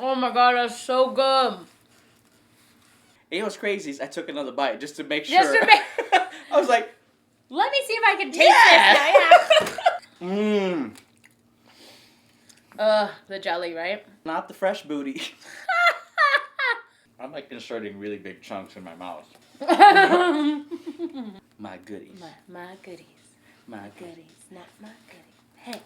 Oh my god, that's so good. You know what's crazy is I took another bite just to make sure. I was like, let me see if I can taste this. Yeah. The jelly, right? Not the fresh booty. I'm like inserting really big chunks in my mouth. My goodies. My goodies. My Goodies, not my goodies. Hey.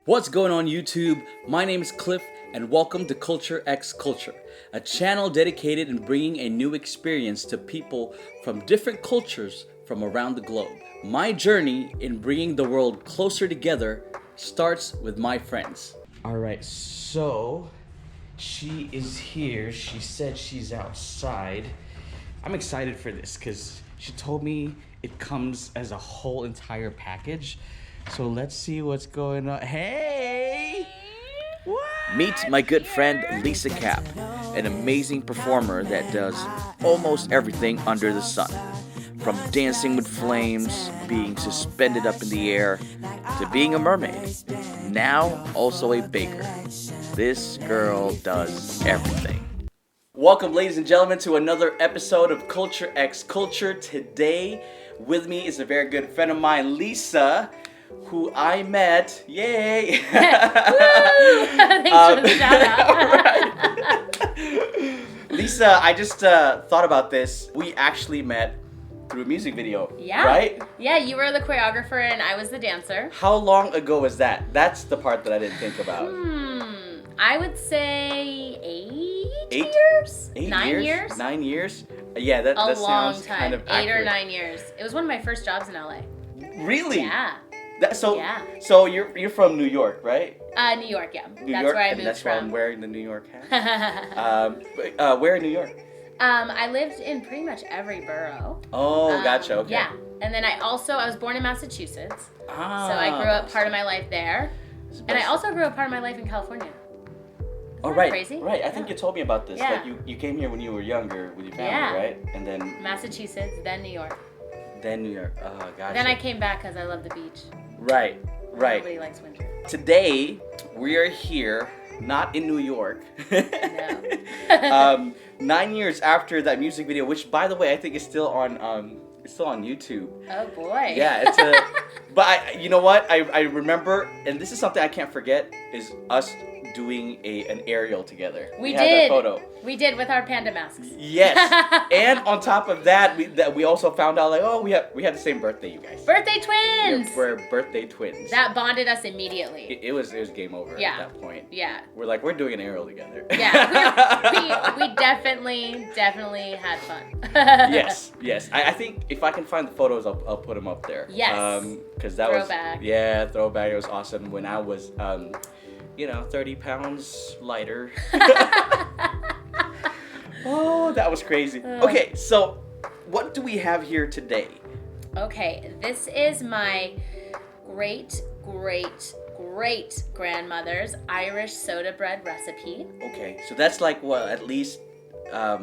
What's going on YouTube? My name is Cliff and welcome to Kulturexculture, a channel dedicated in bringing a new experience to people from different cultures from around the globe. My journey in bringing the world closer together starts with my friends. Alright, so she is here. She said she's outside. I'm excited for this because she told me it comes as a whole entire package. So let's see what's going on. Hey! What? Meet my good friend Lisa Cap, an amazing performer that does almost everything under the sun. From dancing with flames, being suspended up in the air, to being a mermaid. Now also a baker. This girl does everything. Welcome, ladies and gentlemen, to another episode of Kulturexculture. Today, with me is a very good friend of mine, Lisa, who I met. Yay! Thanks for the shout out. Right. Lisa, I just thought about this. We actually met through a music video. Yeah. Right? Yeah, you were the choreographer and I was the dancer. How long ago was that? That's the part that I didn't think about. I would say 8 years? 9 years? 9 years? Yeah, that long sounds time. kind of 8 accurate. or 9 years. It was one of my first jobs in LA. Really? Yeah. So you're from New York, right? New York, yeah. New That's York, where I and moved that's from. why I'm wearing the New York hat. Where in New York? I lived in pretty much every borough. Oh, gotcha. Okay. Yeah, and then I was born in Massachusetts, so Ah. I grew up part of my life there, and I also grew up part of my life in California. Oh, Isn't that right. crazy? Right. I think you told me about this. Yeah. Like you came here when you were younger with your family, Yeah. right? And then Massachusetts, then New York. Then New York. Oh, gotcha. Then I came back because I love the beach. Right. Right. Nobody likes winter. Today we are here, not in New York. No. 9 years after that music video, which, by the way, I think is still on YouTube. Oh boy. Yeah, it's a. But you know what? I remember, and this is something I can't forget, is us doing an aerial together. We had did. that photo. We did with our panda masks. Yes, and on top of that, we also found out we had the same birthday, you guys. Birthday twins. We're birthday twins. That bonded us immediately. It was game over Yeah. at that point. Yeah. We're doing an aerial together. Yeah. we definitely had fun. Yes. I think if I can find the photos, I'll put them up there. Yes. Because that Throwback. was throwback. It was awesome when I was 30 pounds lighter. Oh, that was crazy. Okay, so what do we have here today? Okay, this is my great grandmother's Irish soda bread recipe. Okay, so that's like what, at least how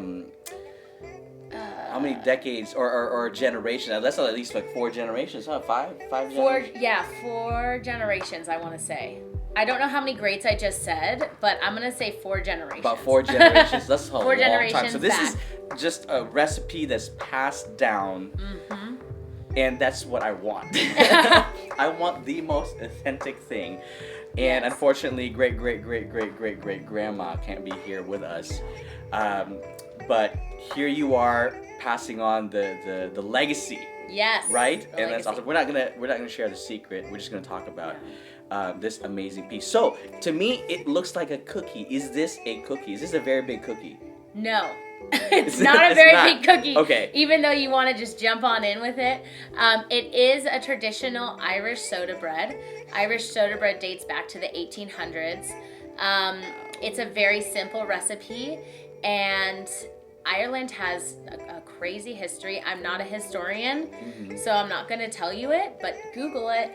many decades or generations? That's at least like 4 generations, huh? Five generations? 4 generations, I want to say. I don't know how many greats I just said, but I'm going to say 4 generations. About 4 generations. That's a 4 long generations time. So this back. is just a recipe that's passed down. Mm-hmm. And that's what I want. I want the most authentic thing. And Yes. unfortunately, great grandma can't be here with us. But here you are passing on the legacy. Yes. Right? the And that's legacy. awesome. We're not gonna share the secret. We're just gonna talk about this amazing piece. So to me, it looks like a cookie. Is this a cookie? Is this a very big cookie? No. It's not a very big cookie. Okay. Even though you want to just jump on in with it. It is a traditional Irish soda bread. Irish soda bread dates back to the 1800s. It's a very simple recipe, and Ireland has a crazy history. I'm not a historian, so I'm not going to tell you it, but Google it.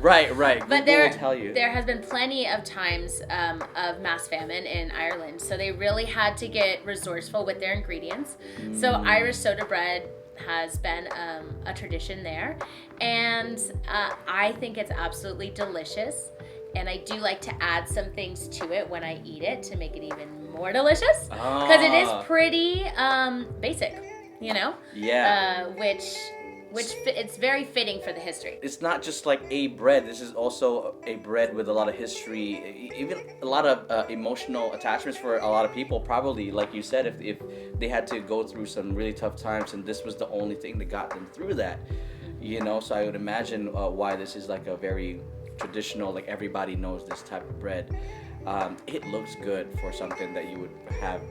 Right. But Google will tell you. there has been plenty of times of mass famine in Ireland, so they really had to get resourceful with their ingredients. So Irish soda bread has been a tradition there, and I think it's absolutely delicious. And I do like to add some things to it when I eat it to make it even more delicious, because it is pretty basic, you know. Yeah. Which it's very fitting for the history. It's not just like a bread. This is also a bread with a lot of history, even a lot of emotional attachments for a lot of people. Probably, like you said, if they had to go through some really tough times, and this was the only thing that got them through that, you know. So I would imagine why this is like a very traditional, like everybody knows this type of bread. It looks good for something that you would have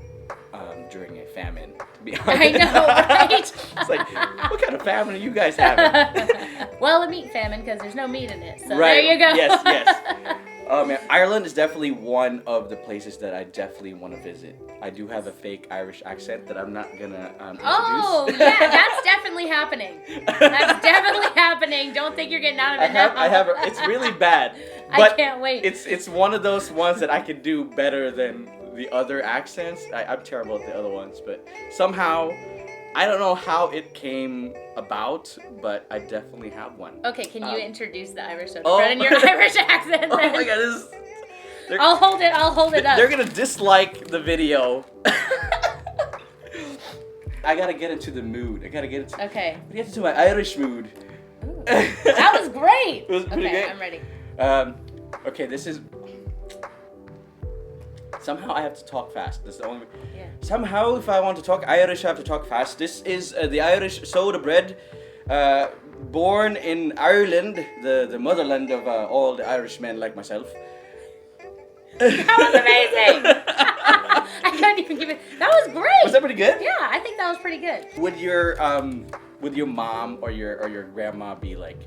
during a famine, to be honest. I know, right? It's like, what kind of famine are you guys having? Well, a meat famine, because there's no meat in it. So right. There you go. Yes. Oh man, Ireland is definitely one of the places that I definitely want to visit. I do have a fake Irish accent that I'm not gonna introduce. Oh, yeah, that's definitely happening. That's definitely happening. Don't think you're getting out of it now. I have. It's really bad. But I can't wait. It's one of those ones that I can do better than the other accents. I'm terrible at the other ones, but somehow, I don't know how it came about, but I definitely have one. Okay, can you introduce the Irish soda bread in your Irish accent? Oh my god, I'll hold it up. They're gonna dislike the video. I gotta get into the mood. Okay. Get into my Irish mood. Ooh, that was great. It was pretty good. I'm ready. Okay, this is. Somehow I have to talk fast. That's the only. Yeah. Somehow, if I want to talk Irish, I have to talk fast. This is the Irish soda bread, born in Ireland, the motherland of all the Irishmen like myself. That was amazing. I couldn't even give it. That was great. Was that pretty good? Yeah, I think that was pretty good. Would your mom or your grandma be like,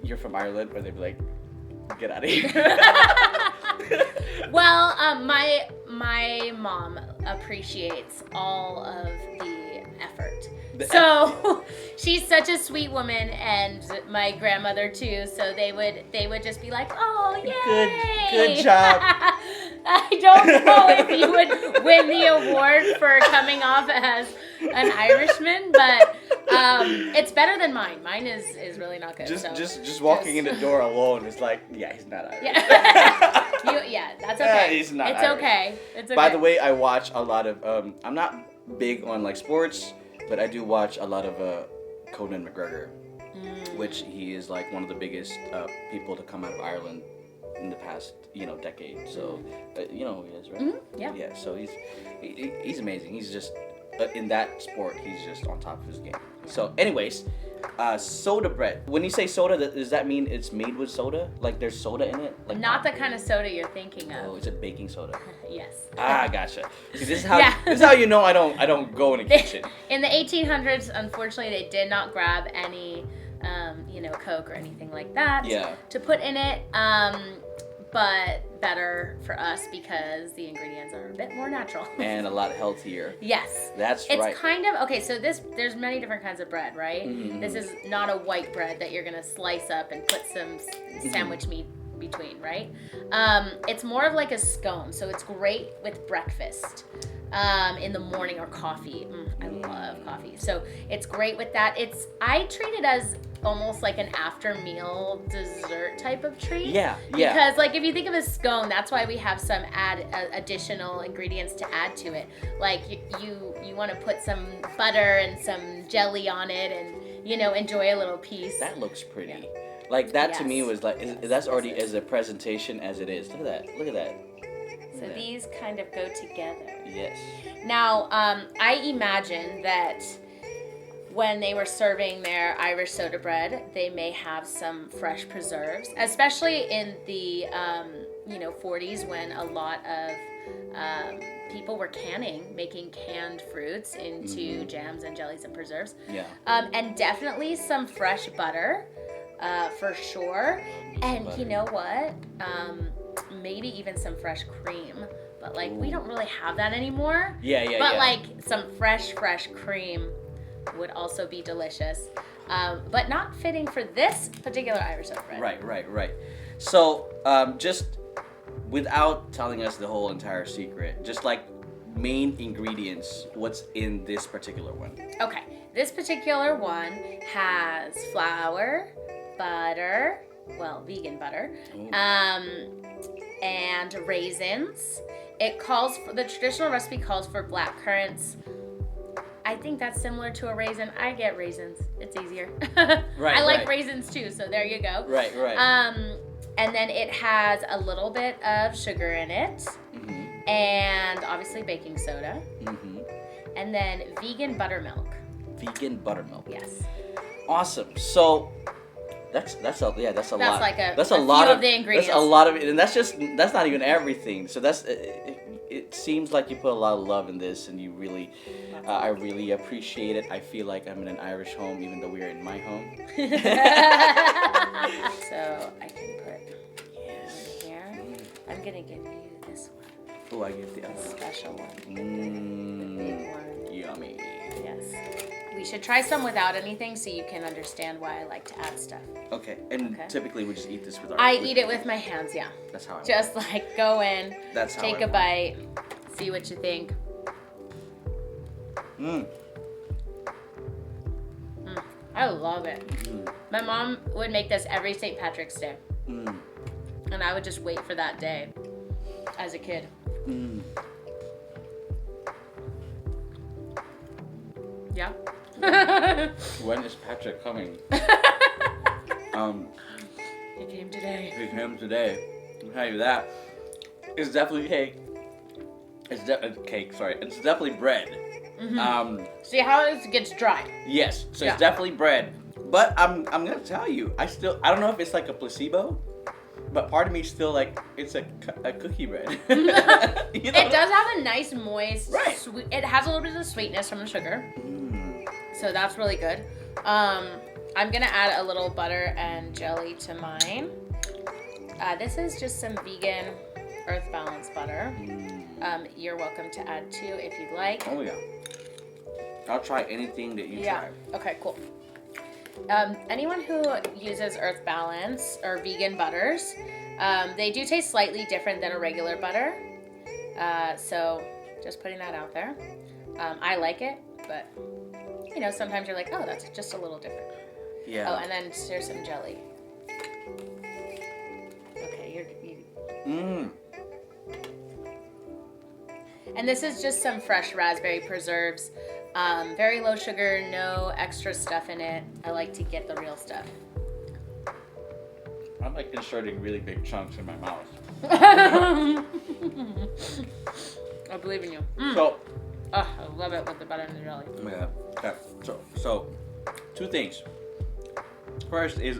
you're from Ireland, or they'd be like, get out of here? Well, my mom appreciates all of the effort. So she's such a sweet woman, and my grandmother too. So they would just be like, "Oh, yay! Good job." I don't know if you would win the award for coming off as an Irishman, but it's better than mine. Mine is really not good. Just walking in the door alone is like, yeah, he's not Irish. Yeah, that's okay. He's not It's Irish. okay. It's okay. By the way, I watch a lot of. I'm not big on like sports, but I do watch a lot of Conan McGregor, which he is like one of the biggest people to come out of Ireland in the past decade. So you know who he is, right? Mm-hmm. Yeah. Yeah. So he's amazing. He's just in that sport, he's just on top of his game. Yeah. So, anyways, soda bread. When you say soda, does that mean it's made with soda? Like there's soda in it? Like not the kind of soda you're thinking of. Oh, is it baking soda? Yes. Gotcha. See, this is how you know I don't go in the kitchen. In the 1800s, unfortunately, they did not grab any, Coke or anything like that to put in it. But better for us because the ingredients are a bit more natural. And a lot healthier. Yes. That's right. It's kind of, okay, so there's many different kinds of bread, right? Mm-hmm. This is not a white bread that you're going to slice up and put some sandwich meat between, right? It's more of like a scone, so it's great with breakfast. In the morning or coffee. I love coffee. So it's great with that. I treat it as almost like an after meal dessert type of treat. Yeah. Because like if you think of a scone, that's why we have some additional ingredients to add to it. Like you want to put some butter and some jelly on it and enjoy a little piece. That looks pretty. Yeah. Like that to me was like that's already as a presentation as it is. Look at that. So these kind of go together. Yes. Now, I imagine that when they were serving their Irish soda bread, they may have some fresh preserves, especially in the 40s when a lot of people were making canned fruits into jams and jellies and preserves. Yeah. And definitely some fresh butter, for sure. And you know what? Maybe even some fresh cream, but like we don't really have that anymore. But like some fresh cream would also be delicious, but not fitting for this particular Irish soda bread. Right. So just without telling us the whole entire secret, just like main ingredients. What's in this particular one? Okay, this particular one has flour, butter, well, vegan butter, and raisins. The traditional recipe calls for black currants. I think that's similar to a raisin. I get raisins. It's easier. Right. I like raisins too, so there you go. Right. And then it has a little bit of sugar in it, and obviously baking soda, and then vegan buttermilk. Vegan buttermilk. Yes. Awesome. So that's a lot. That's like a few of the ingredients. That's a lot of it, and that's not even everything. So it seems like you put a lot of love in this, and you really, I really appreciate it. I feel like I'm in an Irish home, even though we are in my home. So I can put in here. I'm gonna give you this one. Oh, I get the other special one. The big one. Yummy. Yes. We should try some without anything so you can understand why I like to add stuff. Okay. And typically we just eat this with our... I eat it with my hands, yeah. That's how I just like go in, That's how take a bite, see what you think. I love it. My mom would make this every St. Patrick's Day. And I would just wait for that day as a kid. Yeah. When is Patrick coming? He came today. He came today. I'll tell you that. It's definitely cake. It's cake, sorry. It's definitely bread. See how it gets dry? Yes, so it's definitely bread. But I'm gonna tell you, I don't know if it's like a placebo, but part of me still like it's a cookie bread. It does have a nice moist, sweet. It has a little bit of sweetness from the sugar, so that's really good. I'm gonna add a little butter and jelly to mine. This is just some vegan Earth Balance butter. You're welcome to add too if you'd like. Oh yeah. I'll try anything that you try. Okay, cool. Anyone who uses Earth Balance or vegan butters, they do taste slightly different than a regular butter. So just putting that out there. I like it, but you know, sometimes you're like, oh, that's just a little different. Yeah. Oh, and then there's some jelly. Okay, And this is just some fresh raspberry preserves. Very low sugar, no extra stuff in it. I like to get the real stuff. I'm like inserting really big chunks in my mouth. I believe in you. So, I love it with the butter and the jelly. Yeah. Okay. So, two things. First is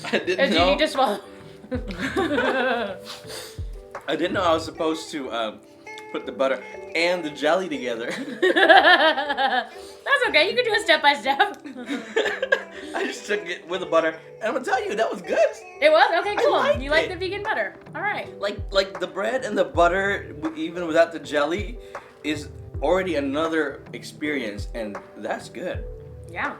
I didn't know. You need to swallow. I didn't know I was supposed to put the butter and the jelly together. That's okay. You can do it step by step. I just took it with the butter, and I'm gonna tell you that was good. It was? Okay, cool. You like it. the vegan butter. All right. Like the bread and the butter, even without the jelly, is already another experience, and that's good. Yeah.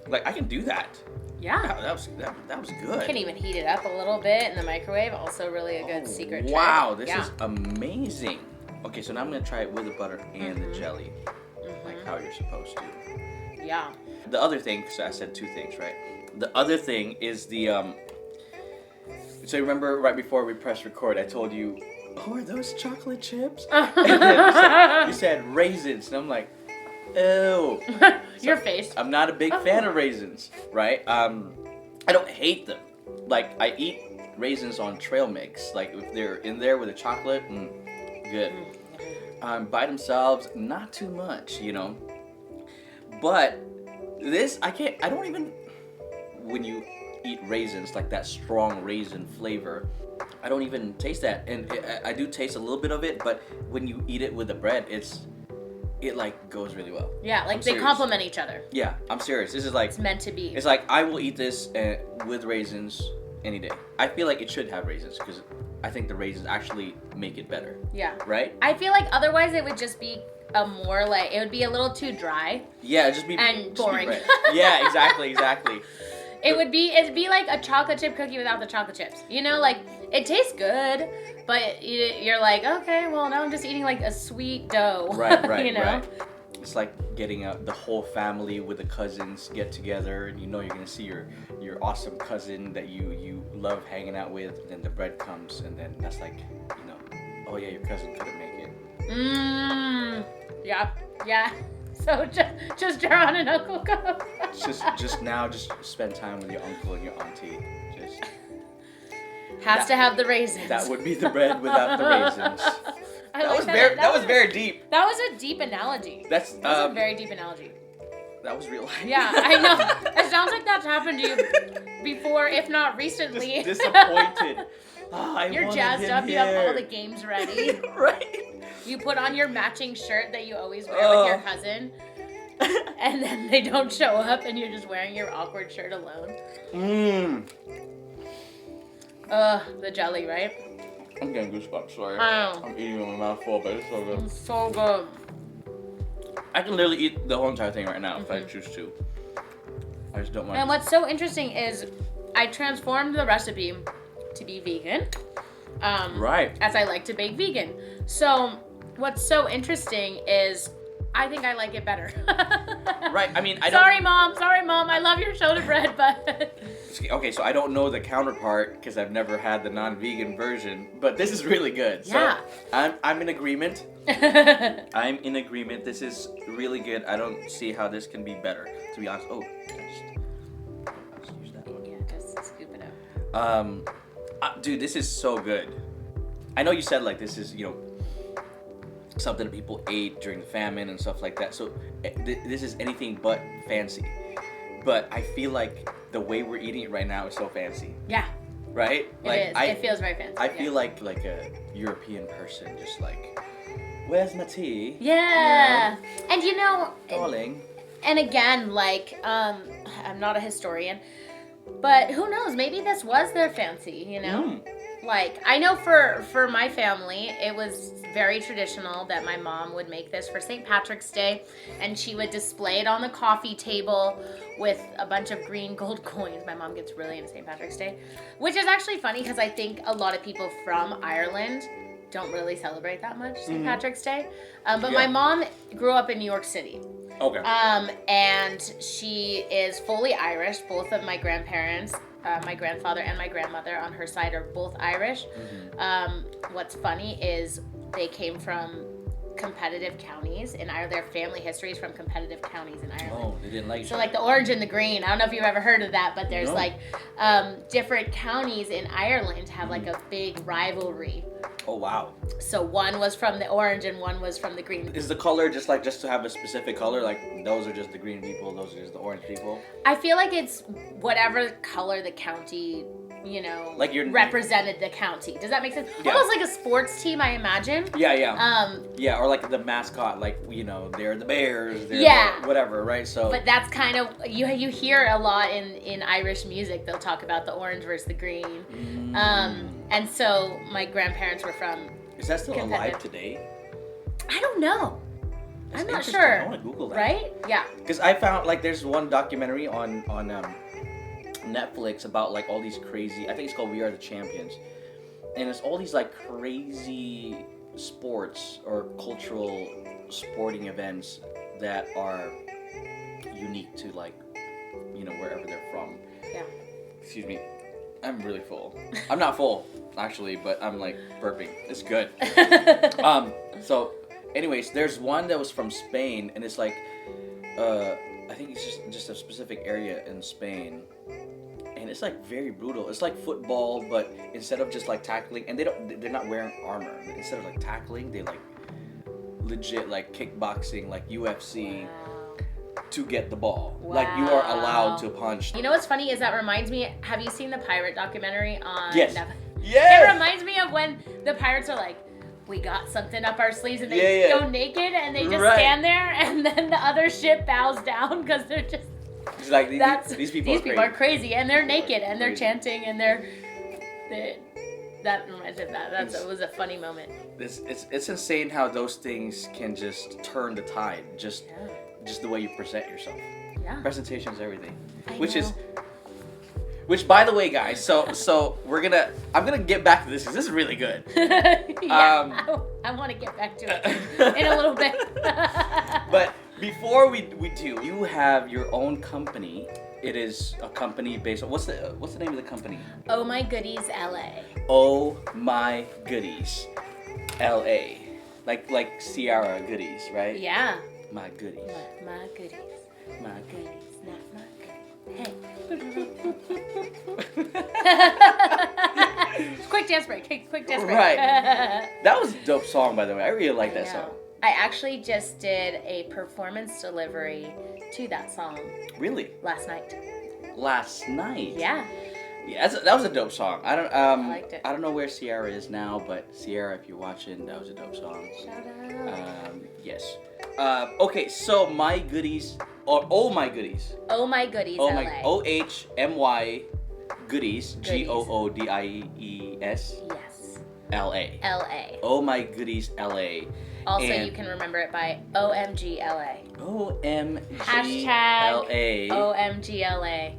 Like I can do that. Yeah. That was good. You can even heat it up a little bit in the microwave. Also, really a good secret trick. Wow, this is amazing. Okay, so now I'm gonna try it with the butter and the jelly, like how you're supposed to. Yeah. The other thing, so I said two things, right? The other thing is the So you remember right before we pressed record, I told you, "Oh, are those chocolate chips?" And then you said raisins, and I'm like, "Ew." Your face. I'm not a big fan of raisins, right? I don't hate them. Like I eat raisins on trail mix. Like if they're in there with the chocolate, good. By themselves, not too much, you know. But this, I don't even, when you eat raisins, like that strong raisin flavor, I don't even taste that. And I do taste a little bit of it, but when you eat it with the bread, it like goes really well. Yeah, like they complement each other. Yeah, I'm serious. This is like, it's meant to be. It's like I will eat this with raisins any day. I feel like it should have raisins because I think the raisins actually make it better. Yeah. Right? I feel like otherwise it would just be it would be a little too dry. Yeah, just be and boring. Yeah, exactly. It'd be like a chocolate chip cookie without the chocolate chips. You know, like it tastes good, but you're like, okay, well now I'm just eating like a sweet dough. Right, you know? right. It's like getting the whole family with the cousins get together, and you know you're gonna see your awesome cousin that you love hanging out with. And then the bread comes, and then that's like, you know, oh yeah, your cousin couldn't make it. Yeah. So just your aunt and uncle come. just spend time with your uncle and your auntie. Has to have the raisins. That would be the bread without the raisins. That was very deep. That was a deep analogy. That was a very deep analogy. That was real life. Yeah, I know. It sounds like that's happened to you before, if not recently. Just disappointed. You're jazzed up. You have all the games ready. Right. You put on your matching shirt that you always wear with your cousin. And then they don't show up and you're just wearing your awkward shirt alone. The jelly, right? I'm getting goosebumps, sorry. I know. I'm eating with my mouth full, but it's so good. It's so good. I can literally eat the whole entire thing right now if I choose to. I just don't want And what's so interesting is I transformed the recipe to be vegan. Right. As I like to bake vegan. So what's so interesting is I think I like it better. Right. I mean, Sorry, mom. I love your soda bread, but okay, so I don't know the counterpart because I've never had the non-vegan version, but this is really good. Yeah. So I'm in agreement. I'm in agreement. This is really good. I don't see how this can be better, to be honest. Oh, I'll just use that one. Yeah, just scoop it up. Dude, this is so good. I know you said like this is, you know, something that people ate during the famine and stuff like that. So this is anything but fancy. But I feel like the way we're eating it right now is so fancy. Yeah. Right? It feels very fancy. I feel like a European person, just like, where's my tea? Yeah. And you know, darling. And again, like, I'm not a historian, but who knows? Maybe this was their fancy, you know? Like, I know for my family, it was very traditional that my mom would make this for St. Patrick's Day, and she would display it on the coffee table with a bunch of green gold coins. My mom gets really into St. Patrick's Day, which is actually funny because I think a lot of people from Ireland don't really celebrate that much St. Patrick's Day. But my mom grew up in New York City. Okay. And she is fully Irish. Both of my grandparents, my grandfather and my grandmother on her side, are both Irish. What's funny is they came from competitive counties in Ireland. Their family history is from competitive counties in Ireland. Oh, they didn't like each So other. like the orange and the green. I don't know if you've ever heard of that, but there's like different counties in Ireland have like a big rivalry. Oh, wow. So one was from the orange and one was from the green. Is the color just to have a specific color? Like, those are just the green people, those are just the orange people? I feel like it's whatever color the county, you know, like represented the county. Does that make sense? Yeah. Almost like a sports team, I imagine. Yeah. Yeah, or like the mascot, like, you know, they're the Bears, they're the whatever, right? So. But that's kind of, you hear a lot in Irish music, they'll talk about the orange versus the green. And so my grandparents were from. Is that still alive today? I don't know. That's I'm not interesting. sure. I want to Google that. Right? Yeah. Because I found like there's one documentary on Netflix about like all these crazy. I think it's called We Are the Champions, and it's all these like crazy sports or cultural sporting events that are unique to like, you know, wherever they're from. Yeah. Excuse me. I'm really full. I'm not full, actually, but I'm like burping. It's good. So, anyways, there's one that was from Spain, and it's like, I think it's just a specific area in Spain, and it's like very brutal. It's like football, but instead of just like tackling, and they're not wearing armor. Instead of like tackling, they like legit like kickboxing, like UFC. To get the ball. Wow. Like, you are allowed to punch. You know what's funny is that reminds me, have you seen the pirate documentary on Yes. Netflix? Yes. It reminds me of when the pirates are like, we got something up our sleeves, and they go naked and they just stand there, and then the other ship bows down because they're just. It's like these people are crazy, and they're naked and they're chanting and they're that reminds me of that. It was a funny moment. It's insane how those things can just turn the tide. Just the way you present yourself. Yeah. Presentation is everything. I Which know. is Which, by the way, guys, so I'm gonna get back to this because this is really good. Yeah, I want to get back to it in a little bit. But before we do, you have your own company. It is a company based on what's the name of the company? Oh My Goodies L.A. Oh My Goodies L.A. Like Ciara Goodies, right? Yeah. My Goodies. My goodies. My Goodies. Not my goodies. Hey. Quick dance break. Quick dance break. Right. That was a dope song, by the way. I really like that song. I actually just did a performance delivery to that song. Really? Last night. Last night? Yeah. Yeah, that was a dope song. I liked it. I don't know where Ciara is now, but Ciara, if you're watching, that was a dope song. Shout out. Yes. Okay, so My Goodies, or Oh My Goodies. Oh My Goodies Oh LA. my OHMY Goodies, GOODIES Yes. LA. LA. Oh My Goodies LA. Also, And you can remember it by OMG LA. OMG Hashtag LA. OMG LA.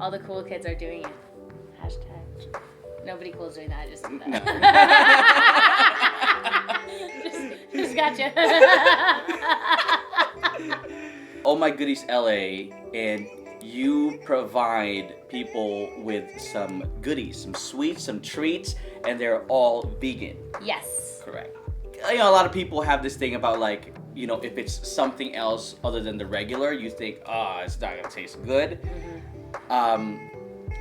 All the cool kids are doing it. Hashtag. Nobody cool is doing that. I just did that. No. just gotcha. Oh My Goodies LA, and you provide people with some goodies, some sweets, some treats, and they're all vegan. Yes. Correct. You know, a lot of people have this thing about like, you know, if it's something else other than the regular, you think, it's not gonna taste good. Mm-hmm.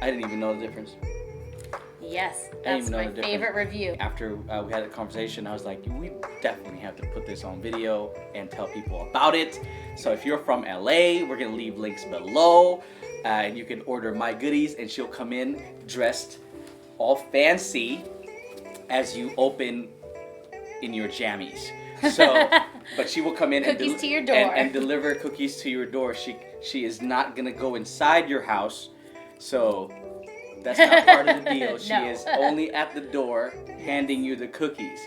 I didn't even know the difference. Yes, I didn't that's even know my the difference. favorite review. After we had a conversation, I was like, we definitely have to put this on video and tell people about it. So if you're from LA, we're gonna leave links below, and you can order My Goodies, and she'll come in dressed all fancy as you open in your jammies. So, but she will come in Cookies to your door. and deliver cookies to your door. She is not gonna go inside your house, so that's not part of the deal. She No. is only at the door handing you the cookies.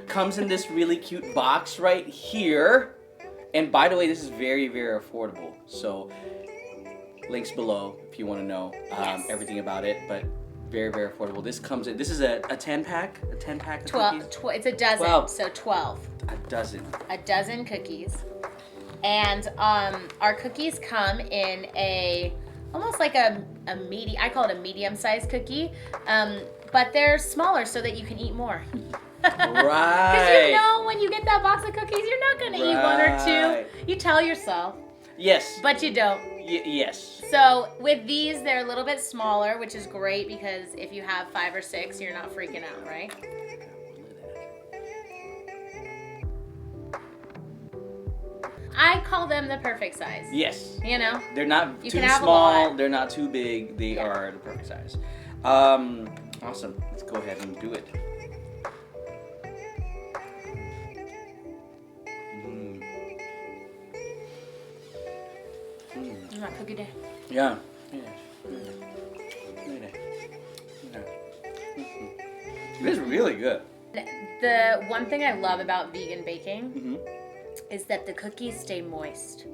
Comes in this really cute box right here. And by the way, this is very, very affordable. So links below if you want to know everything about it. But very, very affordable. This comes in. This is a 10-pack. A 10-pack of 12. cookies. It's a dozen. 12. So 12. A dozen. A dozen cookies. And our cookies come in almost like a medium, I call it a medium-sized cookie, but they're smaller so that you can eat more. Right. Because you know when you get that box of cookies, you're not going to eat one or two. You tell yourself. Yes. But you don't. Yes. So with these, they're a little bit smaller, which is great because if you have 5 or 6, you're not freaking out, right? I call them the perfect size. Yes. You know? They're not You too can have a small. lot. They're not too big. They are the perfect size. Awesome. Let's go ahead and do it. My cookie day. Yeah. This is really good. The one thing I love about vegan baking Mm-hmm. is that the cookies stay moist.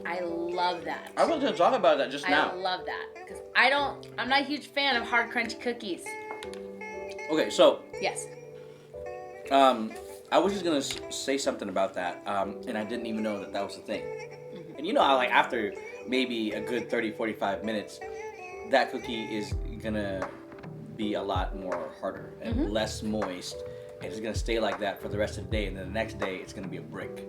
I love that. I was going to talk about that just now. I love that because I'm not a huge fan of hard crunchy cookies. Okay, so Yes. I was just gonna say something about that, and I didn't even know that was a thing. Mm-hmm. And you know how like after maybe a good 30-45 minutes, that cookie is gonna be a lot more harder and less moist, and it's gonna stay like that for the rest of the day, and then the next day it's gonna be a brick,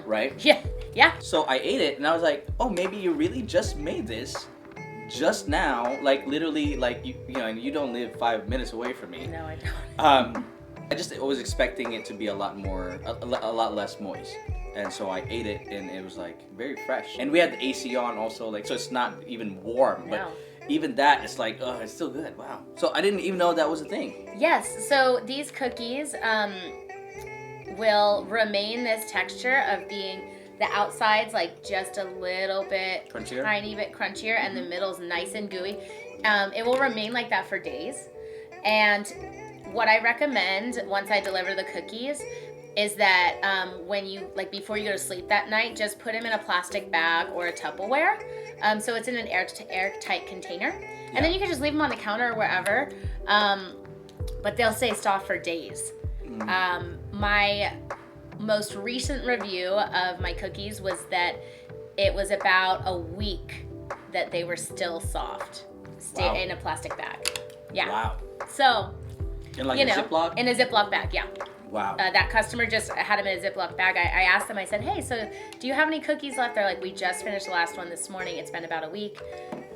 right? Yeah. So I ate it, and I was like, oh, maybe you really just made this just now, like literally, like you know, and you don't live 5 minutes away from me. No, I don't. I just was expecting it to be a lot less moist, and so I ate it, and it was like very fresh. And we had the AC on also, like so it's not even warm, but even that, it's like, oh, it's still good. Wow. So I didn't even know that was a thing. Yes. So these cookies will remain this texture of being the outside's like just a little bit Crunchier? tiny bit crunchier, and the middle's nice and gooey. It will remain like that for days. And what I recommend once I deliver the cookies is that when you, like before you go to sleep that night, just put them in a plastic bag or a Tupperware So it's in an airtight container. And then you can just leave them on the counter or wherever. But they'll stay soft for days. My most recent review of my cookies was that it was about a week that they were still soft. In a plastic bag. Yeah. Wow. So, in like a Ziploc? In a Ziploc bag, yeah. Wow. That customer just had them in a Ziploc bag. I asked them, I said, hey, so do you have any cookies left? They're like, we just finished the last one this morning. It's been about a week.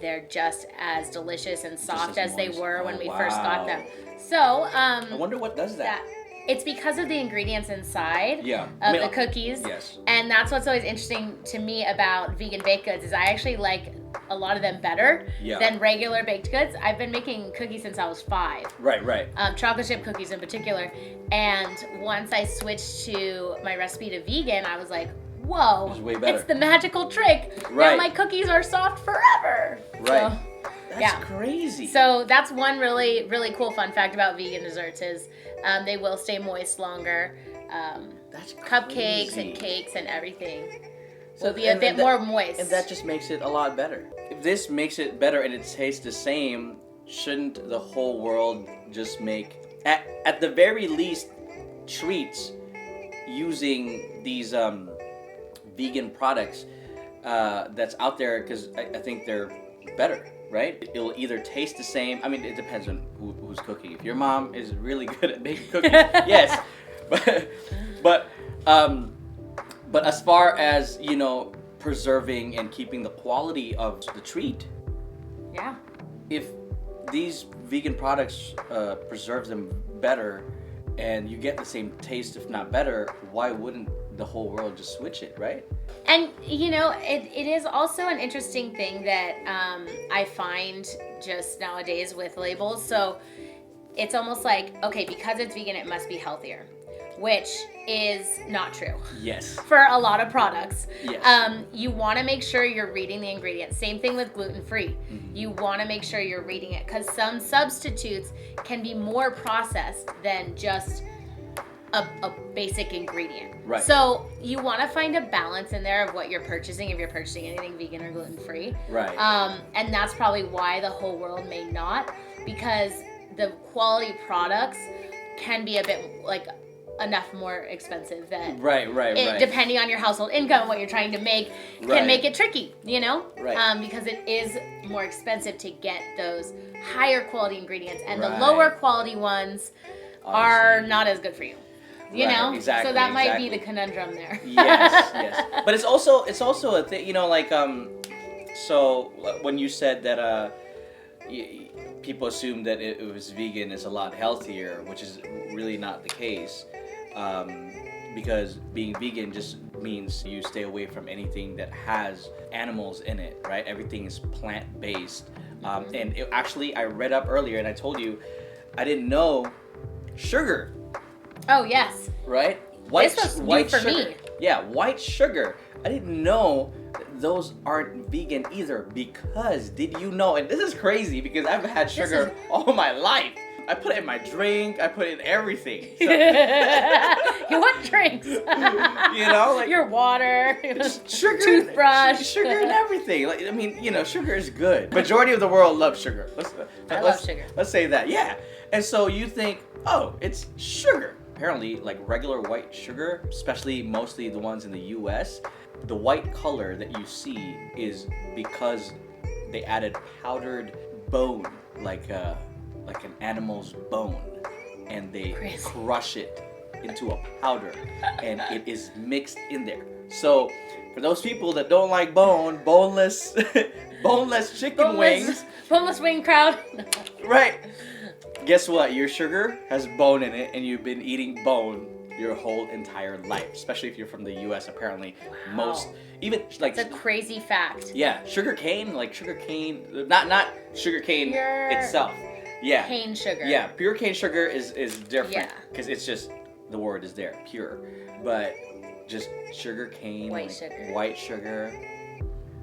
They're just as delicious and soft as they were when we first got them. So, I wonder what does that. It's because of the ingredients inside of the cookies. Yes. And that's what's always interesting to me about vegan baked goods is I actually like a lot of them better than regular baked goods. I've been making cookies since I was 5. Right. Chocolate chip cookies in particular. And once I switched to my recipe to vegan, I was like, whoa, it's way better. It's the magical trick. Right. Now my cookies are soft forever. Right. So, that's crazy. So that's one really, really cool fun fact about vegan desserts is they will stay moist longer. That's cupcakes crazy. and cakes and everything will be a bit more moist. And that just makes it a lot better. If this makes it better and it tastes the same, shouldn't the whole world just make, at the very least, treats using these vegan products that's out there? Because I think they're better. Right? It'll either taste the same. I mean, it depends on who's cooking. If your mom is really good at making cookies, yes. But as far as, preserving and keeping the quality of the treat, if these vegan products preserve them better and you get the same taste, if not better, why wouldn't the whole world just switch it, right? And it is also an interesting thing that I find just nowadays with labels. So it's almost like, okay, because it's vegan, it must be healthier, which is not true. Yes. For a lot of products. Yes. You want to make sure you're reading the ingredients. Same thing with gluten-free. Mm-hmm. You want to make sure you're reading it because some substitutes can be more processed than just a basic ingredient. Right. So you want to find a balance in there of what you're purchasing if you're purchasing anything vegan or gluten-free. Right. And that's probably why the whole world may not, because the quality products can be a bit like enough more expensive that right. depending on your household income, what you're trying to make can make it tricky, Right. because it is more expensive to get those higher quality ingredients, and the lower quality ones are not as good for you. You know, exactly, so that might be the conundrum there. yes. But it's also a thing, so when you said that people assume that it was vegan is a lot healthier, which is really not the case, because being vegan just means you stay away from anything that has animals in it, right? Everything is plant-based. And I read up earlier, and I told you, I didn't know sugar. Oh, yes. Right? This was new for sugar. me. Yeah, white sugar. I didn't know those aren't vegan either, because did you know, and this is crazy because I've had sugar all my life. I put it in my drink, I put it in everything. So, What drinks? like your water, sugar, toothbrush, sugar and everything. Like, I mean, sugar is good. Majority of the world loves sugar. I love sugar. Let's say that, yeah. And so you think, oh, it's sugar. Apparently, like regular white sugar, especially mostly the ones in the US, the white color that you see is because they added powdered bone, like an animal's bone, and they crush it into a powder, and it is mixed in there. So for those people that don't like boneless chicken wings, boneless wing crowd, right? Guess what? Your sugar has bone in it, and you've been eating bone your whole entire life. Especially if you're from the U.S. Apparently, most even like it's a crazy fact. Yeah, sugar cane, not sugar cane itself. Yeah, cane sugar. Yeah, pure cane sugar is different. Yeah, because it's just the word is there, pure. But just sugar cane, white sugar,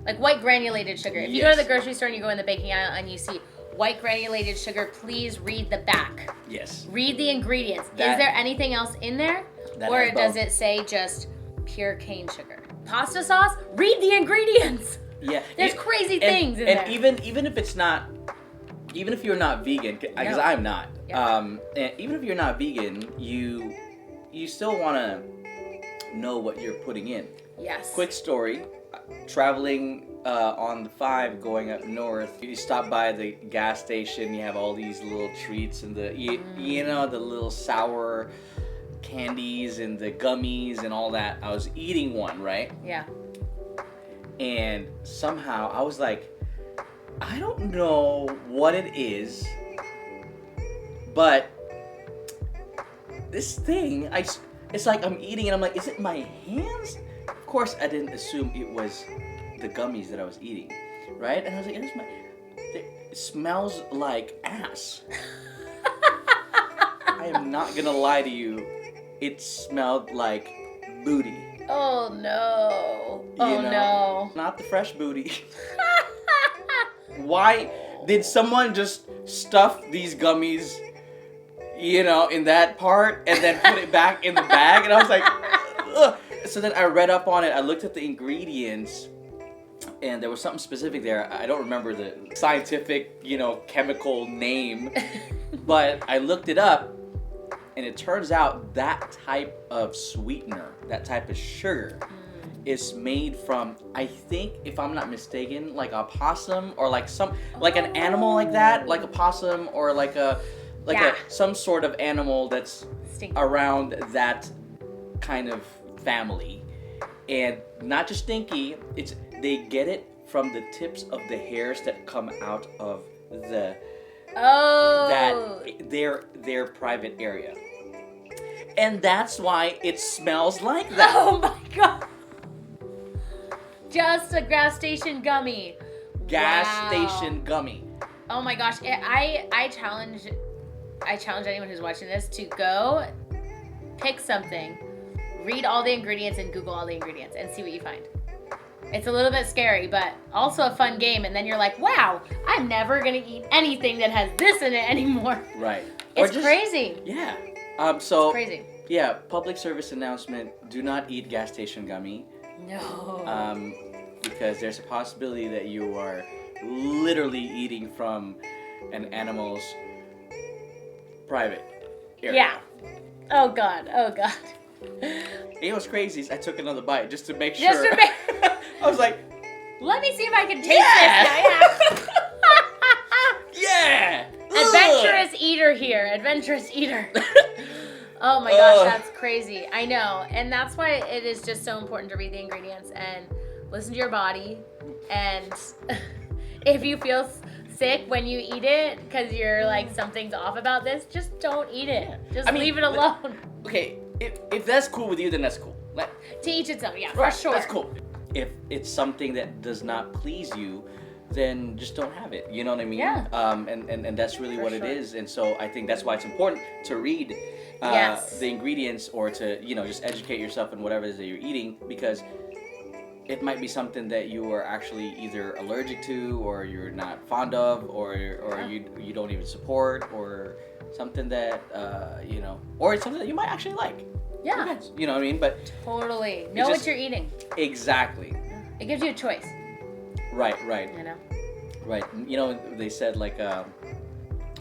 like white granulated sugar. If you go to the grocery store and you go in the baking aisle and you see white granulated sugar, please read the back. Yes. Read the ingredients. Is there anything else in there? Or does it say just pure cane sugar? Pasta sauce? Read the ingredients. Yeah. There's crazy things in and there. even if it's not, even if you're not vegan, because I'm not. Yeah. And even if you're not vegan, you still want to know what you're putting in. Yes. Quick story: traveling on the 5 going up north, you stop by the gas station. You have all these little treats and you know, the little sour candies and the gummies and all that. I was eating one, right? Yeah. And somehow I was like, I don't know what it is, but this thing, it's like I'm eating and I'm like, is it my hands? Of course, I didn't assume it was the gummies that I was eating, right? And I was like, it smells like ass. I am not gonna lie to you. It smelled like booty. Oh no. Oh You know? no. Not the fresh booty. Why did someone just stuff these gummies, you know, in that part and then put it back in the bag? And I was like, ugh. So then I read up on it. I looked at the ingredients, and there was something specific there. I don't remember the scientific, you know, chemical name, but I looked it up, and it turns out that type of sweetener, that type of sugar, is made from, I think, if I'm not mistaken, like a possum or like an animal like that, like a possum or like some sort of animal that's Stinky. around that kind of family. And not just stinky, they get it from the tips of the hairs that come out of their private area. And that's why it smells like that. Oh my god. Just a gas station gummy. Gas Wow. station gummy. Oh my gosh. I challenge anyone who's watching this to go pick something, read all the ingredients and Google all the ingredients and see what you find. It's a little bit scary, but also a fun game. And then you're like, wow, I'm never going to eat anything that has this in it anymore. Right. It's crazy. Yeah. It's crazy. Yeah, public service announcement, do not eat gas station gummy. No. Because there's a possibility that you are literally eating from an animal's private area. Yeah. Oh god. You know what's crazy is I took another bite just to make sure. Just to make I was like, let me see if I can taste Yeah! this now. yeah! Adventurous eater here. Adventurous eater. Oh my gosh, that's crazy. I know. And that's why it is just so important to read the ingredients and listen to your body. And if you feel sick when you eat it because you're like, something's off about this, just don't eat it. Just leave it alone. Okay, if that's cool with you, then that's cool. To each its own, yeah, Right, for sure. that's cool. If it's something that does not please you, then just don't have it. You know what I mean? Yeah. And that's really For what sure. it is. And so I think that's why it's important to read Yes. the ingredients, or to, you know, just educate yourself in whatever it is that you're eating, because it might be something that you are actually either allergic to, or you're not fond of, or you don't even support, or something that you know, or it's something that you might actually like. Yeah. Depends, you know what I mean? But Totally. Know what you're eating. exactly. It gives you a choice. Right. You know? Right. You know, they said, like,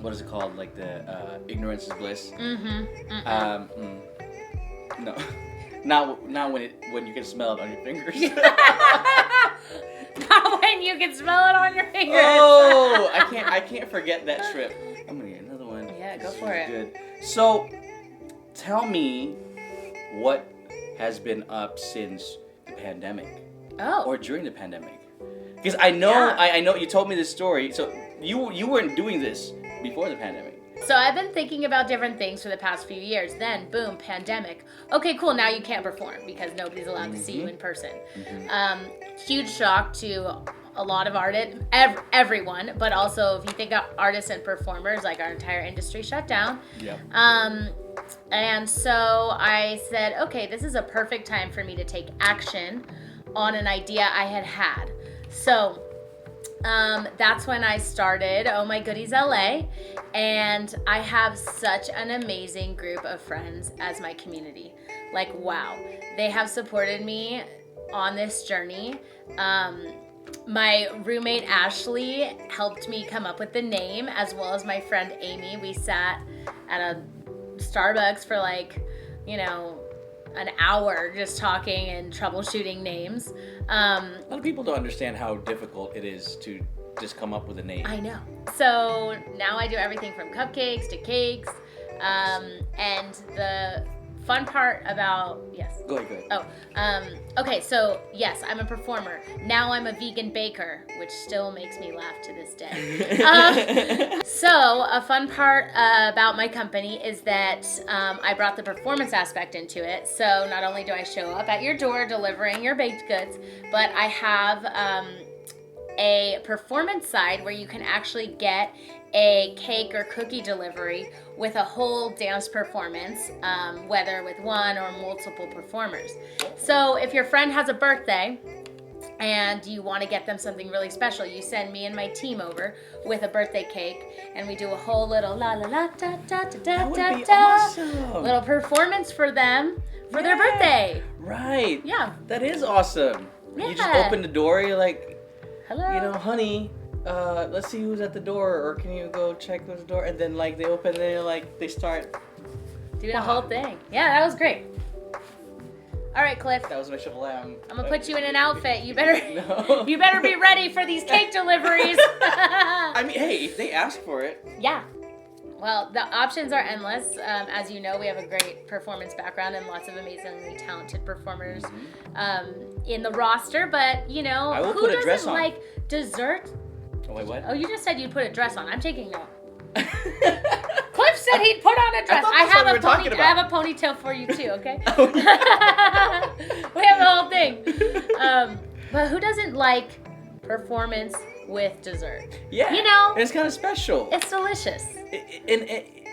what is it called? Like, the ignorance is bliss. No. Not when you can smell it on your fingers. Not when you can smell it on your fingers. Oh, I can't forget that trip. I'm gonna get another one. Yeah, go This for is it. Good. So, tell me what has been up since the pandemic, Oh. or during the pandemic. Because I know, Yeah. I know you told me this story. So you weren't doing this before the pandemic. So I've been thinking about different things for the past few years. Then, boom, pandemic. Okay, cool. Now you can't perform because nobody's allowed to see you in person. Huge shock to a lot of artists, everyone, but also if you think of artists and performers, like our entire industry shut down. Yep. And so I said, okay, this is a perfect time for me to take action on an idea I had. So that's when I started My Goodies L.A. And I have such an amazing group of friends as my community. Like, wow. They have supported me on this journey. My roommate Ashley helped me come up with the name, as well as my friend Amy. We sat at a Starbucks for an hour just talking and troubleshooting names. A lot of people don't understand how difficult it is to just come up with a name. I know. So now I do everything from cupcakes to cakes. And the fun part about, yes. Go ahead. Okay, so yes, I'm a performer. Now I'm a vegan baker, which still makes me laugh to this day. So a fun part about my company is that I brought the performance aspect into it. So not only do I show up at your door delivering your baked goods, but I have a performance side where you can actually get a cake or cookie delivery with a whole dance performance, whether with one or multiple performers. So if your friend has a birthday and you want to get them something really special, you send me and my team over with a birthday cake, and we do a whole little la la la da da da da That would da be da awesome. little performance for them for their birthday. Right. Yeah. That is awesome. Yeah. You just open the door, you're like, Hello. honey, let's see who's at the door, or can you go check who's at the door? And then they open and they start Doing a whole thing. Yeah, that was great. All right, Cliff. That was my shovel lamb. I'm gonna put you in an outfit. You better No. you better be ready for these cake deliveries. I mean, hey, if they ask for it. Yeah. Well, the options are endless. As you know, we have a great performance background and lots of amazingly talented performers in the roster. But I will who put a doesn't dress on. like dessert? Oh, wait, what? Oh, you just said you'd put a dress on. I'm taking note. Cliff said he'd put on a dress. I thought that's what we were talking I about. have a ponytail for you too, okay? Oh, We have the whole thing. But who doesn't like performance with dessert? Yeah. And it's kind of special. it's delicious.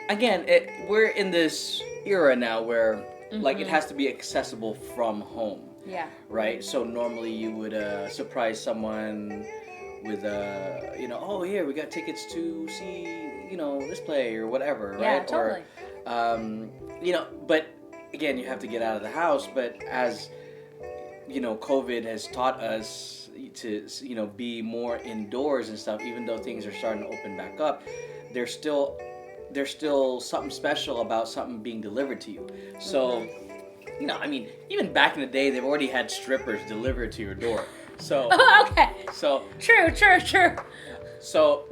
Again, we're in this era now where it has to be accessible from home. Yeah. Right? So normally you would surprise someone with oh, here we got tickets to see this play or whatever, right? Yeah, totally. Or but again, you have to get out of the house. But as COVID has taught us to be more indoors and stuff, even though things are starting to open back up, there's still something special about something being delivered to you. So I mean, even back in the day, they've already had strippers delivered to your door. So Okay. so True. so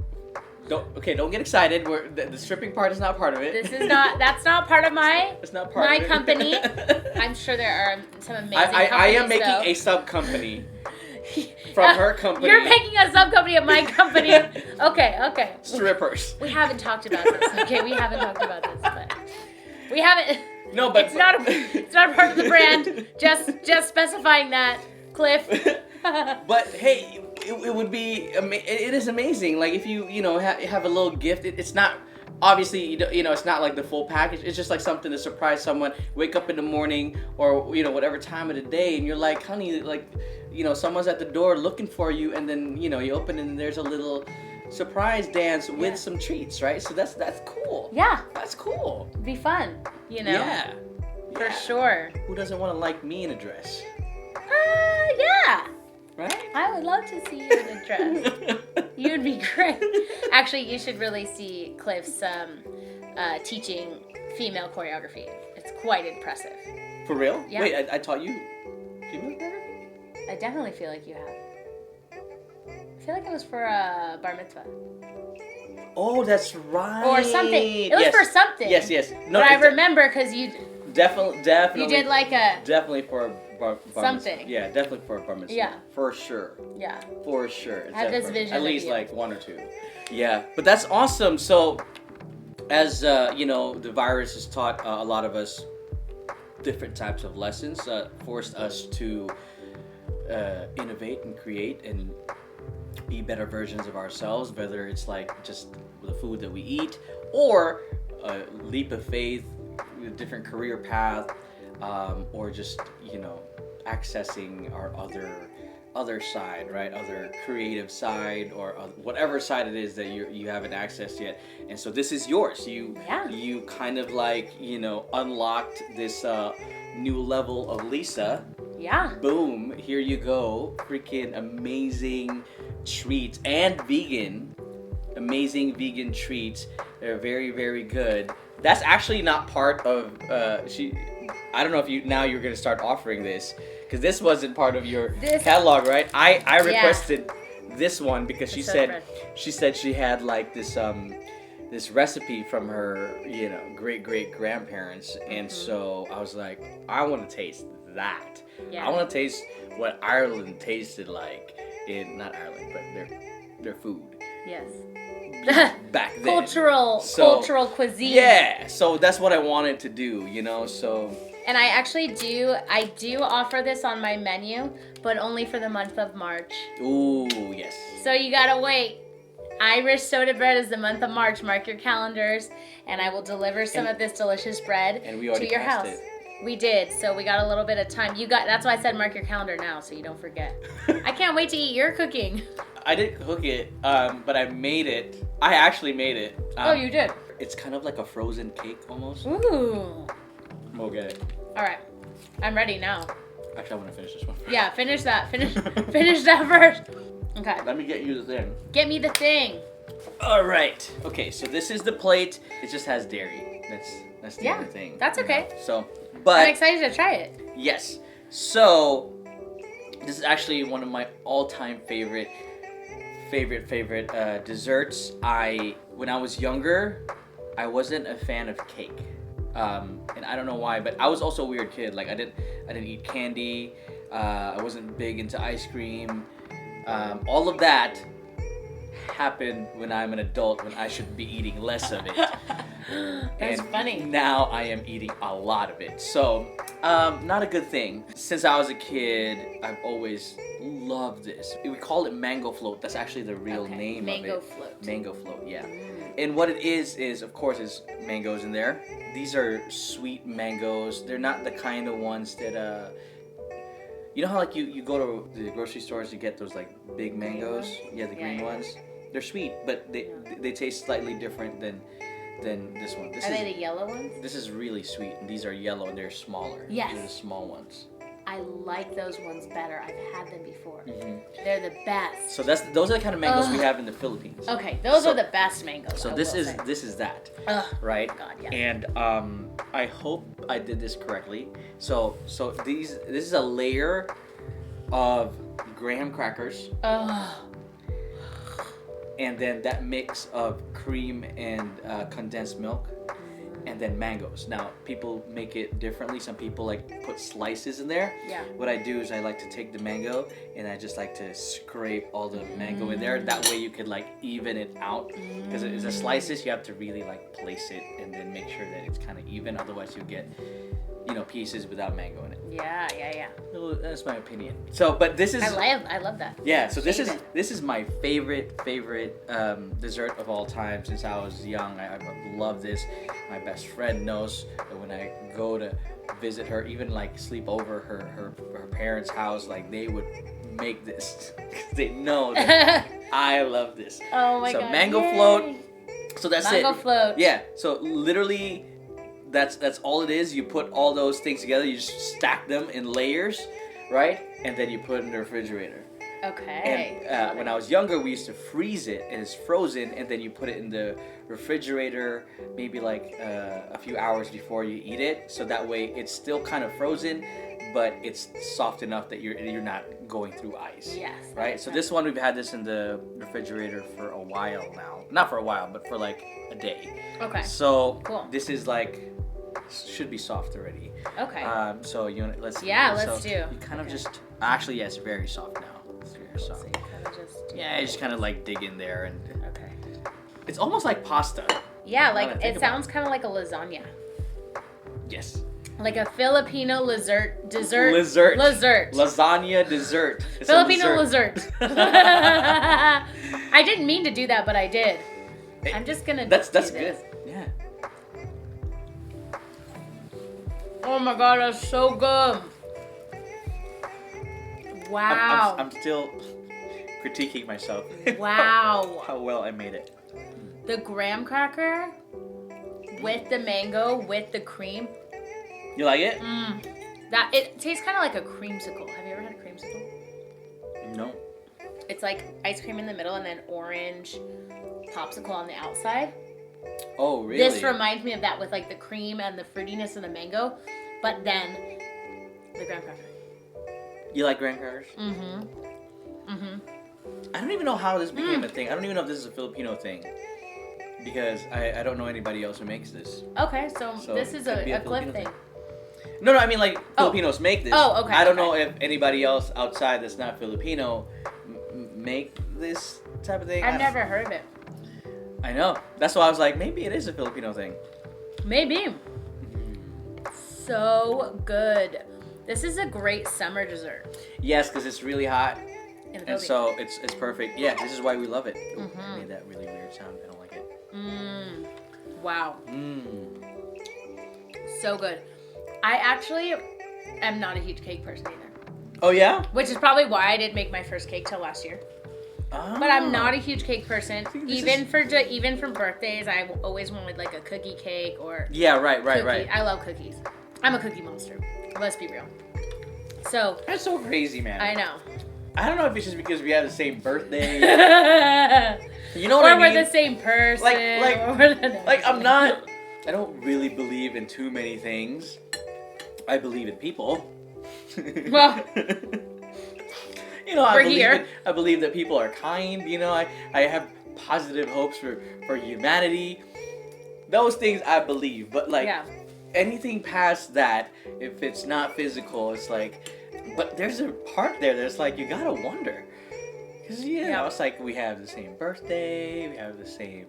don't get excited. The stripping part is not part of it. That's not part of my It's not part of it. company. I'm sure there are some amazing I am companies, making though. a sub company from her company. You're making a sub company of my company. Okay. Strippers. We haven't talked about this. Okay, we haven't talked about this, but we haven't. No, but it's not a part of the brand. Just specifying that, Cliff. But hey, it would be it is amazing. Like if you have a little gift. It's not obviously it's not like the full package. It's just like something to surprise someone. Wake up in the morning or whatever time of the day, and you're like, honey, like someone's at the door looking for you, and then you open and there's a little surprise dance with some treats, right? So that's cool. Yeah, That's cool. it'd be fun. Yeah. For sure. Who doesn't want to like me in a dress? Yeah. Right? I would love to see you in a dress. You'd be great. Actually, you should really see Cliff's teaching female choreography. It's quite impressive. For real? Yeah. Wait, I taught you female choreography? I definitely feel like you have. I feel like it was for a bar mitzvah. Oh, that's right. Or something. It was for something. Yes. No, but I remember because you definitely. you did like a definitely for a bar something. mitzvah. Yeah, definitely for a bar mitzvah. Yeah. For sure. Yeah. For sure. I have this vision At of least you. like one or two. Yeah, but that's awesome. So, as the virus has taught a lot of us different types of lessons, forced us to innovate and create and be better versions of ourselves, whether it's like just the food that we eat or a leap of faith, a different career path, or just accessing our other side, right? Other creative side, or whatever side it is that you haven't accessed yet. And so this is yours. You kind of like unlocked this new level of Lisa, Yeah. Boom, here you go. Freaking amazing treats and vegan. Amazing vegan treats. They're very, very good. That's actually not part of I don't know if you're gonna start offering this, because this wasn't part of your catalog, right? I requested this one because she said she had like this recipe from her, great grandparents, and so I was like, I want to taste that. I want to taste what Ireland tasted like in, not Ireland, but their food. Yes. Back then. Cultural cuisine. Yeah, so that's what I wanted to do, so. And I actually do offer this on my menu, but only for the month of March. Ooh, yes. So you gotta wait. Irish soda bread is the month of March. Mark your calendars, and I will deliver some of this delicious bread to your house. We did, so we got a little bit of time. That's why I said mark your calendar now, so you don't forget. I can't wait to eat your cooking. I didn't cook it, but I made it. I actually made it. Oh, you did? It's kind of like a frozen cake almost. Ooh. We'll get it. All right, I'm ready now. Actually, I want to finish this one first. Yeah, finish that. Finish that first. Okay. Let me get you the thing. Get me the thing. All right. Okay, so this is the plate. It just has dairy. That's the other thing. That's okay. So, but I'm excited to try it. Yes. So, this is actually one of my all-time favorite desserts. When I was younger, I wasn't a fan of cake. And I don't know why, but I was also a weird kid. Like I didn't eat candy. I wasn't big into ice cream. All of that happened when I'm an adult, when I should be eating less of it. That's and funny. Now I am eating a lot of it. So, not a good thing. Since I was a kid, I've always loved this. We call it Mango Float. That's actually the real name of it. Mango Float. Mango Float, yeah. And what it is of course, is mangoes in there. These are sweet mangoes. They're not the kind of ones that, you know how like you go to the grocery stores to get those like big mangoes? Yeah, the green ones. They're sweet, but they taste slightly different than this one. Are they the yellow ones? This is really sweet, and these are yellow and they're smaller. Yes. They're the small ones. I like those ones better. I've had them before. Mm-hmm. They're the best. So those are the kind of mangoes we have in the Philippines. Okay, those are the best mangoes. So this is that, right? God, yeah. And I hope I did this correctly. So this is a layer of graham crackers. And then that mix of cream and condensed milk, and then mangoes. Now, people make it differently. Some people like put slices in there. Yeah. What I do is I like to take the mango and I just like to scrape all the mango in there. That way you could like even it out. Because it's a slices, you have to really like place it and then make sure that it's kind of even. Otherwise you get, pieces without mango in it. Yeah. Well, that's my opinion. So, but this is. I love that. Yeah. So this is my favorite dessert of all time since I was young. I love this. My best friend knows that when I go to visit her, even like sleep over her parents' house, like they would make this. They know that I love this. Oh my god. So mango float. So that's mango float. Yeah. So literally. That's all it is. You put all those things together. You just stack them in layers, right? And then you put it in the refrigerator. Okay. And when I was younger, we used to freeze it, and it's frozen. And then you put it in the refrigerator, maybe like a few hours before you eat it. So that way, it's still kind of frozen, but it's soft enough that you're not going through ice. Yes. Right. So this one, we've had this in the refrigerator for a while now. Not for a while, but for like a day. Okay. So cool. This is like. Should be soft already. Okay. So let's do. You kind of just actually it's very soft now. It's very soft. So you kind of just you just kind of like dig in there and. Okay. It's almost like pasta. Yeah, like it sounds kind of like a lasagna. Yes. Like a Filipino dessert. Lasagna dessert. It's Filipino dessert. I didn't mean to do that, but I did. I'm just gonna. That's good. Yeah. Oh my god, that's so good. Wow. I'm still critiquing myself. Wow. How well I made it. The graham cracker with the mango with the cream. You like it? That it tastes kind of like a creamsicle. Have you ever had a creamsicle? No. It's like ice cream in the middle and then orange popsicle on the outside. Oh, really? This reminds me of that with like the cream and the fruitiness of the mango, but then the graham cracker. You like graham crackers? Mm-hmm. Mm-hmm. I don't even know how this became a thing. I don't even know if this is a Filipino thing. Because I don't know anybody else who makes this. Okay, so this is a Cliff thing. No, I mean like Filipinos make this. Oh, okay. I don't know if anybody else outside that's not Filipino make this type of thing. I've never heard of it. I know. That's why I was like, maybe it is a Filipino thing. Maybe. So good. This is a great summer dessert. Yes, because it's really hot. And so it's perfect. Yeah, this is why we love it. Mm-hmm. I made that really weird sound. I don't like it. Wow. So good. I actually am not a huge cake person either. Oh, yeah? Which is probably why I didn't make my first cake till last year. Oh. But I'm not a huge cake person. Even for birthdays, I always wanted like a cookie cake or right. I love cookies. I'm a cookie monster. Let's be real. So that's so crazy, man. I know. I don't know if it's just because we have the same birthday. You know what I mean? Or we're the same person. Like I'm not. I don't really believe in too many things. I believe in people. Well. You know, I believe that people are kind. You know, I have positive hopes for humanity. Those things I believe, but like anything past that, if it's not physical, it's like. But there's a part there that's like you gotta wonder, because you know it's like we have the same birthday, we have the same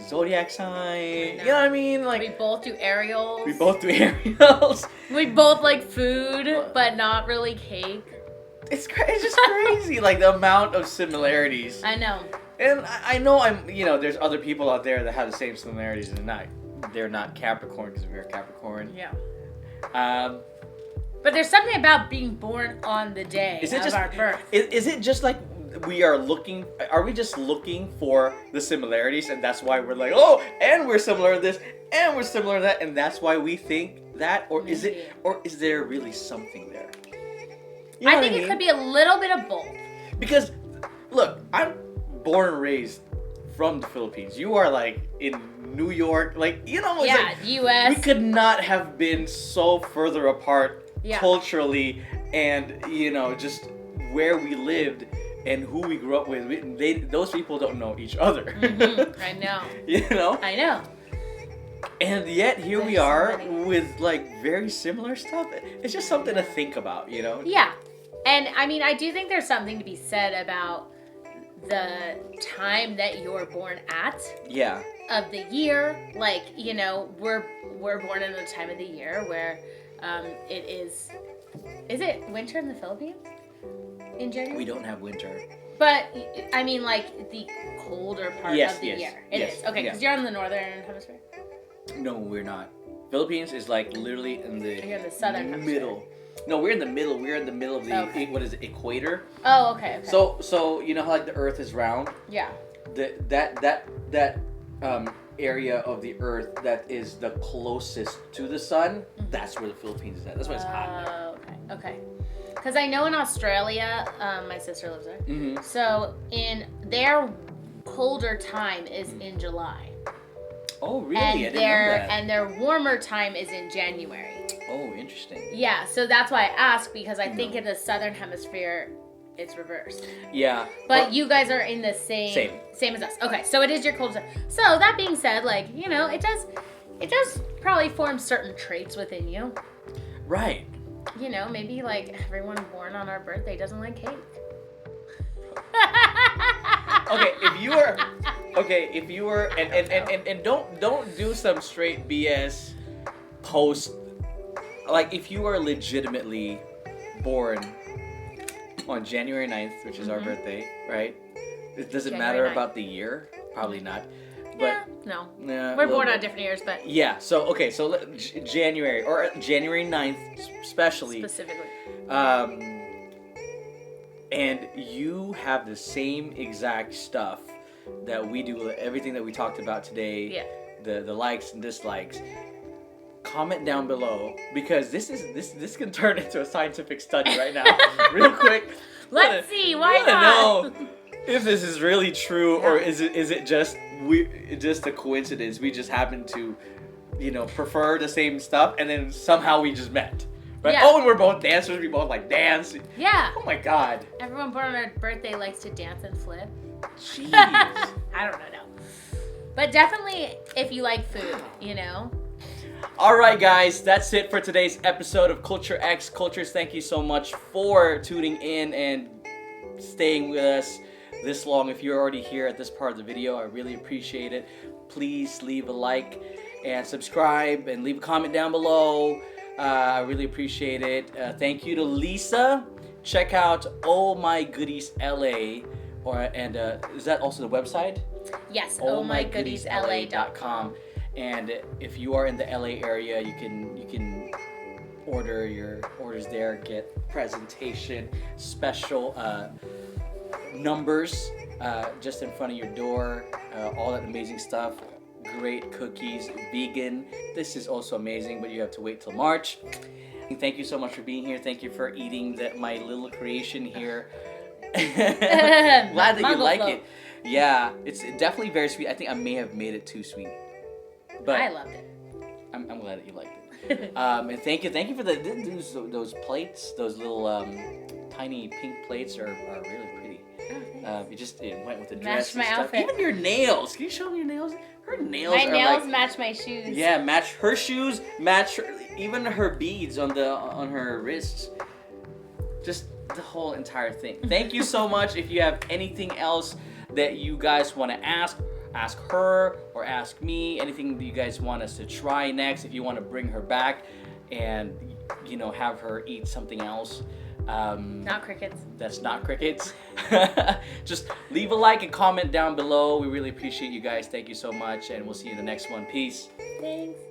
zodiac sign. You know what I mean? Like we both do aerials. We both like food, but not really cake. It's just crazy, like the amount of similarities. I know. And I know there's other people out there that have the same similarities and they're not Capricorn because we're Capricorn. Yeah. But there's something about being born on the day of our birth. Is it just like are we just looking for the similarities and that's why we're like, oh, and we're similar to this, and we're similar to that, and that's why we think that? Or is there really something there? You know I think it could be a little bit of both. Because, look, I'm born and raised from the Philippines. You are like in New York, like, you know, it's like, U.S. We could not have been so further apart culturally and, just where we lived and who we grew up with. Those people don't know each other. Mm-hmm. I know. You know? I know. And yet here we are with like very similar stuff. It's just something to think about, you know? Yeah. And I mean, I do think there's something to be said about the time that you're born at. Yeah. Of the year. Like, we're born in a time of the year where it is it winter in the Philippines? In January? We don't have winter. But, I mean, like, the colder part of the year. It is. Okay, because you're in the northern hemisphere. No, we're not. Philippines is like literally in the, you're in the southern middle. No, we're in the middle. We're in the middle of the what is it, equator? Oh, okay. So you know how like the Earth is round? Yeah. That area of the Earth that is the closest to the sun, that's where the Philippines is at. That's why it's hot there. Okay. Because I know in Australia, my sister lives there. Mm-hmm. So in their colder time is in July. Oh, really? I didn't know that. And their warmer time is in January. Oh, interesting. Yeah, so that's why I asked, because I think in the southern hemisphere, it's reversed. Yeah. But you guys are in the same as us. Okay, so it is your coldest time. So that being said, like, it does probably form certain traits within you. Right. Maybe like everyone born on our birthday doesn't like cake. if you were and don't do some straight BS post, like if you are legitimately born on January 9th, which is our birthday, right? Does it matter about the year? Probably not. But no. We're born on different years, but so January or January 9th specifically. And you have the same exact stuff that we do, everything that we talked about today, the likes and dislikes. comment down below, because this can turn into a scientific study right now. Real quick. Let's see. Why not? Know if this is really true, or is it just a coincidence? We just happen to, prefer the same stuff, and then somehow we just met. Right? Yeah. Oh, and we're both dancers. We both like dance. Yeah. Oh my God. Everyone born on our birthday likes to dance and flip. Jeez. I don't know. But definitely if you like food, All right, guys. That's it for today's episode of Culture X Cultures. Thank you so much for tuning in and staying with us this long. If you're already here at this part of the video, I really appreciate it. Please leave a like and subscribe and leave a comment down below. I really appreciate it. Thank you to Lisa. Check out My Goodies L.A. Is that also the website? Yes, ohmygoodiesla.com. And if you are in the LA area, you can order your orders there, get presentation, special numbers just in front of your door, all that amazing stuff. Great cookies, vegan. This is also amazing, but you have to wait till March. Thank you so much for being here. Thank you for eating my little creation here. Glad that you like it. Yeah, it's definitely very sweet. I think I may have made it too sweet, but I loved it. I'm glad that you liked it. And thank you for those plates. Those little tiny pink plates are really pretty. It went with the dress. Matched my and stuff. outfit. Even your nails. Can you show me your nails? Her nails. My are nails like, match my shoes. Yeah, match her shoes. Match even her beads on her wrists. Just the whole entire thing. Thank you so much. If you have anything else that you guys want to ask her or ask me, anything that you guys want us to try next, if you want to bring her back and have her eat something else, not crickets. That's not crickets. Just leave a like and comment down below. We really appreciate you guys. Thank you so much, and we'll see you in the next one. Peace. Thanks.